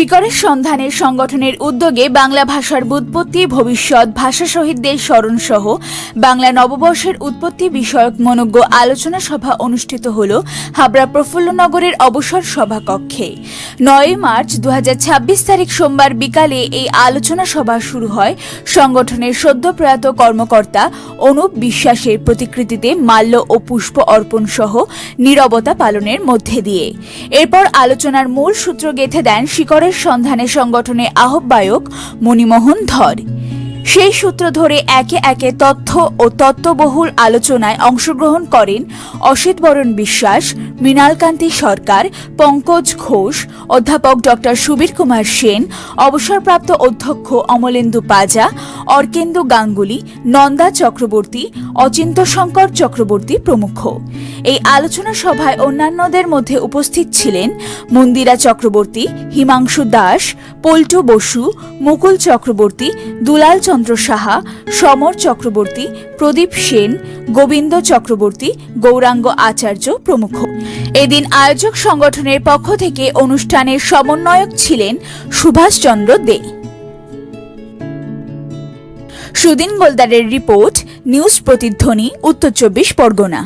শিকড়ের সন্ধানের সংগঠনের উদ্যোগে বাংলা ভাষার ব্যুৎপত্তি, ভবিষ্যৎ, ভাষা শহীদদের স্মরণ সহ বাংলা নববর্ষের উৎপত্তি বিষয়ক মনোজ্ঞ আলোচনা সভা অনুষ্ঠিত হল হাবড়া প্রফুল্লনগরের অবসর সভাকক্ষে। 9 মার্চ 2026 তারিখ সোমবার বিকালে এই আলোচনা সভা শুরু হয় সংগঠনের সদ্য প্রয়াত কর্মকর্তা অনুপ বিশ্বাসের প্রতিকৃতিতে মাল্য ও পুষ্প অর্পণ সহ নীরবতা পালনের মধ্যে দিয়ে। এরপর আলোচনার মূল সূত্র গেঁথে দেন শিকড়ের সন্ধানে সংগঠনের আহ্বায়ক মণিমোহন ধর। সেই সূত্র ধরে একে একে তথ্য ও তত্ত্ববহুল আলোচনায় অংশগ্রহণ করেন অসিত বরণ বিশ্বাস, মৃণালকান্তি সরকার, পঙ্কজ ঘোষ, অধ্যাপক ডক্টর সুবীর কুমার সেন, অবসরপ্রাপ্ত অধ্যক্ষ অমলেন্দু পাজা, অর্কেন্দু গাঙ্গুলি, নন্দা চক্রবর্তী, অচিন্ত শঙ্কর চক্রবর্তী প্রমুখ। এই আলোচনা সভায় অন্যান্যদের মধ্যে উপস্থিত ছিলেন মন্দিরা চক্রবর্তী, হিমাংশু দাস, পল্টু বসু, মুকুল চক্রবর্তী, দুলাল চন্দ্র সাহা, সমর চক্রবর্তী, প্রদীপ সেন, গোবিন্দ চক্রবর্তী, গৌরাঙ্গ আচার্য প্রমুখ। এদিন আয়োজক সংগঠনের পক্ষ থেকে অনুষ্ঠানের সমন্বয়ক ছিলেন সুভাষচন্দ্র দে। সুদিন গোলদারের রিপোর্ট, নিউজ প্রতিধ্বনি, উত্তর 24 পরগনা।